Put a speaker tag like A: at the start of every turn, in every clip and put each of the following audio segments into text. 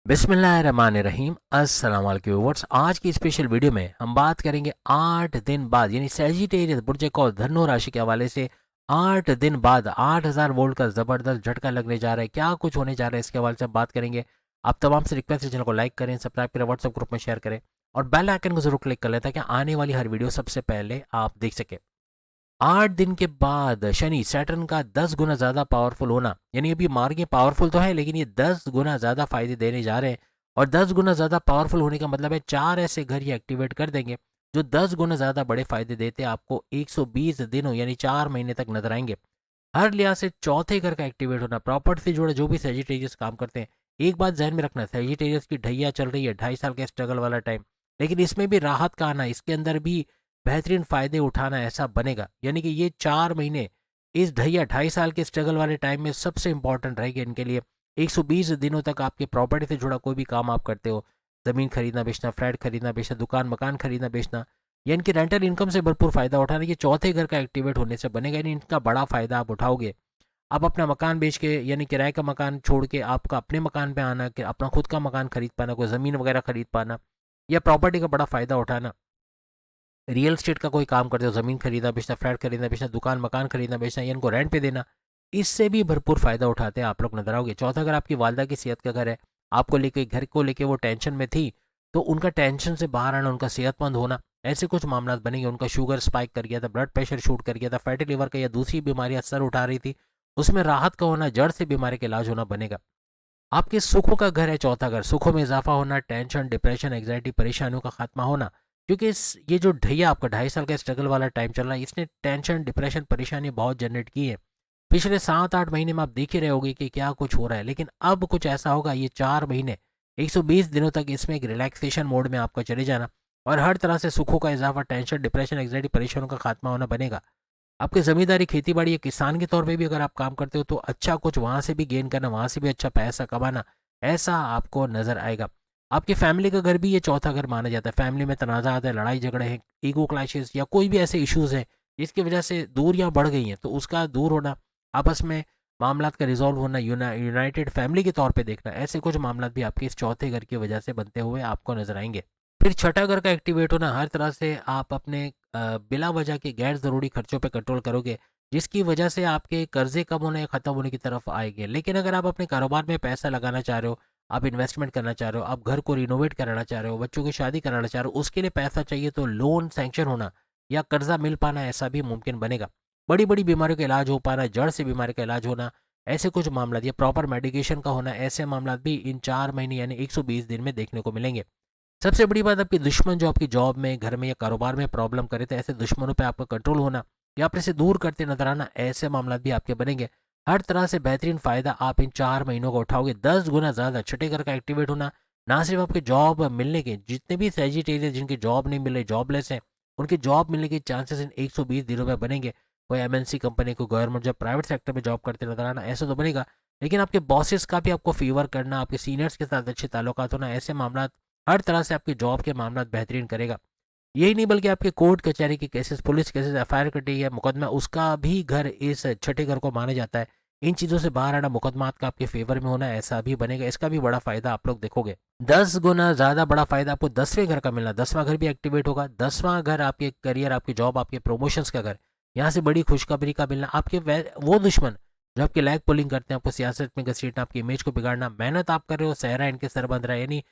A: बिस्मिल्लाहिर्रहमानिर्रहीम। अस्सलाम वालेकुम व्यूअर्स। आज की स्पेशल वीडियो में हम बात करेंगे 8 दिन बाद यानी सैजिटेरियस बुर्ज कौल धनु राशि के हवाले से 8 दिन बाद 8000 वोल्ट का ज़बरदस्त झटका लगने जा रहा है। क्या कुछ होने जा रहा है इसके हवाले से हम बात करेंगे। आप तमाम से रिक्वेस्ट है चैनल को लाइक करें, सब्सक्राइब करें, व्हाट्सएप ग्रुप में शेयर करें और बेल आइकन को जरूर क्लिक कर लें ताकि आने वाली हर वीडियो सबसे पहले आप देख सकें। 8 दिन के बाद शनि सैटर्न का 10 गुना ज़्यादा पावरफुल होना, यानी अभी मार्केट पावरफुल तो है लेकिन ये 10 गुना ज़्यादा फायदे देने जा रहे हैं। और 10 गुना ज़्यादा पावरफुल होने का मतलब है 4 ऐसे घर ये एक्टिवेट कर देंगे जो 10 गुना ज़्यादा बड़े फायदे देते हैं आपको 120 दिनों यानी 4 महीने तक नजर आएंगे। हर लिहाज से चौथे घर का एक्टिवेट होना, प्रॉपर्टी से जुड़े जो भी सेजिटेरियस काम करते हैं, एक बात जहन में रखना, सेजिटेरियस की ढैया चल रही है 2.5 साल के स्ट्रगल वाला टाइम, लेकिन इसमें भी राहत का आना, इसके अंदर भी बेहतरीन फायदे उठाना ऐसा बनेगा। यानी कि ये 4 महीने इस ढैया 2.5 साल के स्ट्रगल वाले टाइम में सबसे इंपॉर्टेंट रहेगी इनके लिए। 120 दिनों तक आपके प्रॉपर्टी से जुड़ा कोई भी काम आप करते हो, ज़मीन खरीदना बेचना, फ्लैट खरीदना बेचना, दुकान मकान खरीदना बेचना, या इनकी रेंटल इनकम से भरपूर फायदा उठाना, ये चौथे घर का एक्टिवेट होने से बनेगा, यानी इनका बड़ा फायदा आप उठाओगे। आप अपना मकान बेच के यानी किराए का मकान छोड़ के आपका अपने मकान पे आना, कि अपना खुद का मकान खरीद पाना, कोई ज़मीन वगैरह खरीद पाना, या प्रॉपर्टी का बड़ा फ़ायदा उठाना, रियल स्टेट का कोई काम करते हो, ज़मीन खरीदना बेचना, फ्लैट खरीदना बेचना, दुकान मकान खरीदना बेचना या इनको रेंट पे देना, इससे भी भरपूर फ़ायदा उठाते हैं आप लोग नजर आओगे। चौथा अगर आपकी वालदा की सेहत का घर है, आपको लेके घर को लेके वो टेंशन में थी, तो उनका टेंशन से बाहर आना, उनका सेहतमंद होना, ऐसे कुछ मामला बनेंगे। उनका शुगर स्पाइक कर गया था, ब्लड प्रेशर शूट कर गया था, फैटी लिवर का या दूसरी बीमारियां सर उठा रही थी, उसमें राहत का होना, जड़ से बीमारी का इलाज होना बनेगा। आपके सुखों का घर है चौथा घर, सुखों में इजाफा होना, टेंशन डिप्रेशन एग्जाइटी परेशानियों का खात्मा होना, क्योंकि ये जो ढैया आपका 2.5 साल का स्ट्रगल वाला टाइम चल रहा है, इसने टेंशन डिप्रेशन परेशानी बहुत जनरेट की है। पिछले 7-8 महीने में आप देख ही रहे होगे कि क्या कुछ हो रहा है, लेकिन अब कुछ ऐसा होगा, ये 4 महीने 120 दिनों तक इसमें एक रिलैक्सेशन मोड में आपका चले जाना और हर तरह से सुखों का इजाफा, टेंशन डिप्रेशन एग्जाइटी परेशानियों का खात्मा होना बनेगा। आपकी ज़मींदारी खेती बाड़ी या किसान के तौर पे भी अगर आप काम करते हो तो अच्छा कुछ वहाँ से भी गेन करना, वहाँ से भी अच्छा पैसा कमाना, ऐसा आपको नज़र आएगा। आपकी फैमिली का घर भी ये चौथा घर माना जाता है। फैमिली में तनाज़ात है, लड़ाई झगड़े हैं, ईगो क्लैशेस या कोई भी ऐसे इश्यूज़ हैं जिसकी वजह से दूरियां बढ़ गई हैं, तो उसका दूर होना, आपस में मामलात का रिजॉल्व होना, यूनाइटेड फैमिली के तौर पे देखना, ऐसे कुछ मामलात भी आपके इस चौथे घर की वजह से बनते हुए आपको नजर आएंगे। फिर छठा घर का एक्टिवेट होना, हर तरह से आप अपने बिला वजह के गैर ज़रूरी खर्चों पे कंट्रोल करोगे, जिसकी वजह से आपके कर्जे कम होने या ख़त्म होने की तरफ आएंगे। लेकिन अगर आप अपने कारोबार में पैसा लगाना चाह रहे हो, आप इन्वेस्टमेंट करना चाह रहे हो, आप घर को रिनोवेट कराना चाह रहे हो, बच्चों की शादी कराना चाह रहे हो, उसके लिए पैसा चाहिए, तो लोन सैंक्शन होना या कर्जा मिल पाना ऐसा भी मुमकिन बनेगा। बड़ी बड़ी बीमारियों का इलाज हो पाना, जड़ से बीमारी का इलाज होना, ऐसे कुछ मामला या प्रॉपर मेडिकेशन का होना, ऐसे मामला भी इन 4 महीने यानी 120 दिन में देखने को मिलेंगे। सबसे बड़ी बात, आपके दुश्मन जो आपकी जॉब में, घर में या कारोबार में प्रॉब्लम करे, तो ऐसे दुश्मनों पे आपका कंट्रोल होना या अपने से दूर करते नजर आना, ऐसे मामला भी आपके बनेंगे। हर तरह से बेहतरीन फायदा आप इन 4 महीनों का उठाओगे। 10 गुना ज़्यादा छठे घर का एक्टिवेट होना, ना सिर्फ आपके जॉब मिलने के, जितने भी सेजिटेरियस जिनकी जॉब नहीं मिल रही, जॉबलेस हैं, उनकी जॉब मिलने के चांसेस इन 120 दिनों में बनेंगे। कोई एमएनसी कंपनी को, गवर्नमेंट जॉब, प्राइवेट सेक्टर में जॉब करते नजर आना, ऐसा तो बनेगा। लेकिन आपके बॉसेस का भी आपको फेवर करना, आपके सीनियर्स के साथ अच्छे ताल्लुकात होना, ऐसे मामला हर तरह से आपके जॉब के मामला बेहतरीन करेगा। यही नहीं बल्कि आपके कोर्ट कचहरी के केसेस, पुलिस केसेस, एफआईआर कटी है, मुकदमा, उसका भी घर इस छठे घर को माना जाता है। इन चीज़ों से बाहर आना, मुकदमात का आपके फेवर में होना, ऐसा भी बनेगा। इसका भी बड़ा फायदा आप लोग देखोगे। 10 गुना ज़्यादा बड़ा फायदा आपको 10वें घर का मिलना, 10वां घर भी एक्टिवेट होगा। 10वां घर आपके करियर, आपकी जॉब, आपके प्रमोशंस का घर, यहाँ से बड़ी खुशखबरी का मिलना। आपके वो दुश्मन जो आपके लैग पुलिंग करते हैं, आपको सियासत में घसीटना, आपकी इमेज को बिगाड़ना, मेहनत आप कर रहे हो, सहरा इनके सर बंध रहा है, यानी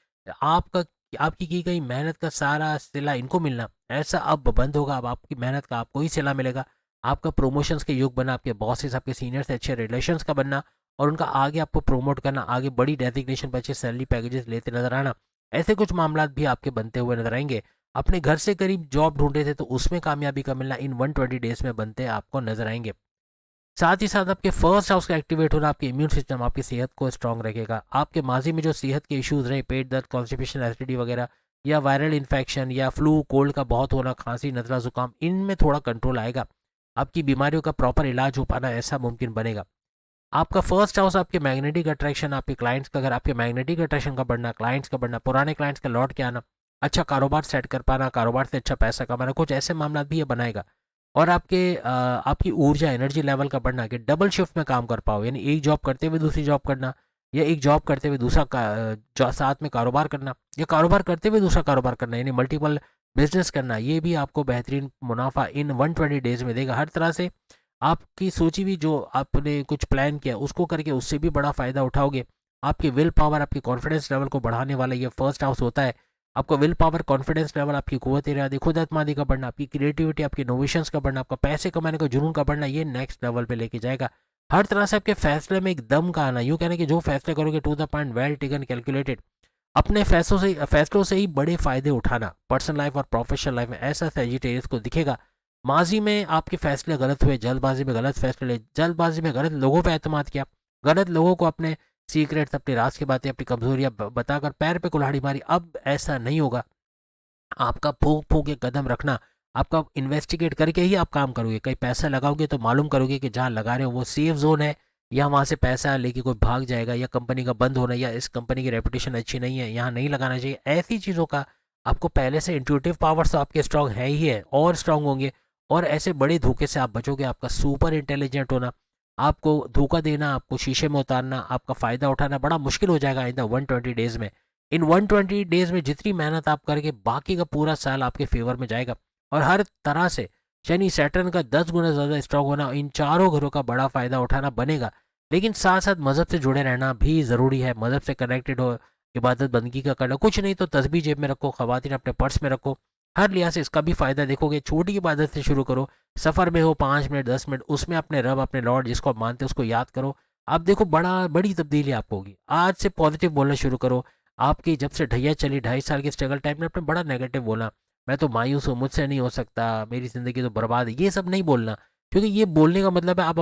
A: आपका आपकी की गई मेहनत का सारा सिला इनको मिलना, ऐसा अब बंद होगा। अब आपकी मेहनत का आपको ही सिला मिलेगा। आपका प्रमोशंस के युग बना, आपके बॉसेस, आपके सीनियर से अच्छे रिलेशंस का बनना और उनका आगे आपको प्रमोट करना, आगे बड़ी डेजिग्नेशन पर अच्छे सैलरी पैकेजेस लेते नजर आना, ऐसे कुछ मामला भी आपके बनते हुए नजर आएंगे। अपने घर से करीब जॉब ढूंढ रहे थे तो उसमें कामयाबी का मिलना इन 120 डेज में बनते आपको नजर आएंगे। साथ ही साथ आपके फर्स्ट हाउस का एक्टिवेट होना आपके इम्यून सिस्टम, आपकी सेहत को स्ट्रांग रखेगा। आपके माजी में जो सेहत के इश्यूज रहे, पेट दर्द, कॉन्स्टिपेशन, एसिडिटी वगैरह, या वायरल इन्फेक्शन या फ्लू कोल्ड का बहुत होना, खांसी, नजला, जुकाम, इनमें थोड़ा कंट्रोल आएगा। आपकी बीमारियों का प्रॉपर इलाज हो पाना ऐसा मुमकिन बनेगा। आपका फर्स्ट हाउस, आपके मैग्नेटिक अट्रैक्शन, आपके क्लाइंट्स का घर, आपके मैग्नेटिक अट्रैक्शन का बढ़ना, क्लाइंट्स का बढ़ना, पुराने क्लाइंट्स का लौट के आना, अच्छा कारोबार सेट कर पाना, कारोबार से अच्छा पैसा कमाना, कुछ ऐसे मामला भी ये बनाएगा। और आपकी ऊर्जा, एनर्जी लेवल का बढ़ना, कि डबल शिफ्ट में काम कर पाओ, यानी एक जॉब करते हुए दूसरी जॉब करना, या एक जॉब करते हुए दूसरा साथ में कारोबार करना, या कारोबार करते हुए दूसरा कारोबार करना, यानी मल्टीपल बिजनेस करना, ये भी आपको बेहतरीन मुनाफा इन 120 डेज में देगा। हर तरह से आपकी सोची हुई जो आपने कुछ प्लान किया उसको करके उससे भी बड़ा फ़ायदा उठाओगे। आपकी विल पावर, आपकी कॉन्फिडेंस लेवल को बढ़ाने वाला ये फर्स्ट हाउस होता है। आपका विल पावर, कॉन्फिडेंस लेवल, आपकी कुव्वत इरादी, खुद एतमादी का बढ़ना, आपकी क्रिएटिविटी, आपकी इनोवेशंस का बढ़ना, आपका पैसे कमाने का जुनून का बढ़ना, ये नेक्स्ट लेवल पे लेके जाएगा। हर तरह से आपके फैसले में एक दम का आना, यूँ कहना कि जो फैसले करोगे to the point, well taken, calculated, अपने फैसलों से ही बड़े फायदे उठाना पर्सनल लाइफ और प्रोफेशनल लाइफ में, ऐसा सैजिटेरियस को दिखेगा। माजी में आपके फैसले गलत हुए, जल्दबाजी में गलत फैसले ले, जल्दबाजी में गलत लोगों पर एतमाद किया, गलत लोगों को अपने सीक्रेट्स, अपने राज की बातें, अपनी कमजोरियां बताकर पैर पे कुल्हाड़ी मारी। अब ऐसा नहीं होगा। आपका फूंक फूंक के कदम रखना, आपका इन्वेस्टिगेट करके ही आप काम करोगे। कहीं पैसा लगाओगे तो मालूम करोगे कि जहाँ लगा रहे हो वो सेफ जोन है, या वहाँ से पैसा लेके कोई भाग जाएगा, या कंपनी का बंद होना, या इस कंपनी की रेपुटेशन अच्छी नहीं है, यहाँ नहीं लगाना चाहिए। ऐसी चीज़ों का आपको पहले से इंट्यूटिव पावर्स तो आपके स्ट्रांग है ही है, और स्ट्रांग होंगे। और ऐसे बड़े धोखे से आप बचोगे। आपका सुपर इंटेलिजेंट होना, आपको धोखा देना, आपको शीशे में उतारना, आपका फ़ायदा उठाना बड़ा मुश्किल हो जाएगा इन द 120 डेज़ में। इन 120 डेज़ में जितनी मेहनत आप करके, बाकी का पूरा साल आपके फेवर में जाएगा। और हर तरह से शनि सैटर्न का 10 गुना ज़्यादा स्ट्रांग होना, इन चारों घरों का बड़ा फ़ायदा उठाना बनेगा। लेकिन साथ साथ मज़हब से जुड़े रहना भी ज़रूरी है। मज़हब से कनेक्टेड हो, इबादत बंदगी का करना, कुछ नहीं तो तस्बीह जेब में रखो, ख़वातीन अपने पर्स में रखो। हर लिहाज से इसका भी फ़ायदा देखोगे। छोटी इबादत से शुरू करो, सफ़र में हो 5 मिनट 10 मिनट, उसमें अपने रब, अपने लॉर्ड जिसको आप मानते हो उसको याद करो। आप देखो बड़ी तब्दीली आपको होगी। आज से पॉजिटिव बोलना शुरू करो। आपकी जब से ढैया चली 2.5 साल की स्ट्रगल टाइम में आपने बड़ा नेगेटिव बोला, मैं तो मायूस हूँ, मुझसे नहीं हो सकता, मेरी ज़िंदगी तो बर्बाद है, ये सब नहीं बोलना। क्योंकि ये बोलने का मतलब है आप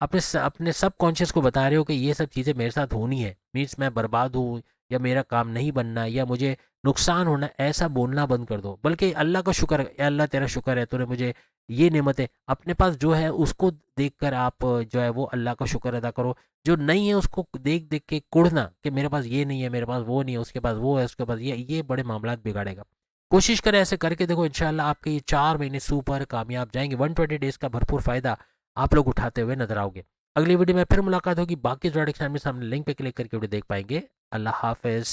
A: अपने सब कॉन्शियस को बता रहे हो कि ये सब चीज़ें मेरे साथ होनी है, मीन्स मैं बर्बाद हूँ, या मेरा काम नहीं बनना, या मुझे नुकसान होना। ऐसा बोलना बंद कर दो, बल्कि अल्लाह का शुक्र है, अल्लाह तेरा शुक्र है, तूने मुझे ये नेमतें अपने पास जो है उसको देखकर आप जो है वो अल्लाह का शुक्र अदा करो। जो नहीं है उसको देख देख के कुढ़ना कि मेरे पास ये नहीं है, मेरे पास वो नहीं है, उसके पास वो है, उसके पास ये बड़े मामलात बिगाड़ेगा। कोशिश करें ऐसे करके देखो, इंशाल्लाह आपके ये 4 महीने सुपर कामयाब जाएंगे। 120 डेज का भरपूर फायदा आप लोग उठाते हुए नजर आओगे। अगली वीडियो में फिर मुलाकात होगी। बाकी प्रोडक्ट सामने लिंक पे क्लिक करके वीडियो देख पाएंगे। अल्लाह हाफिज।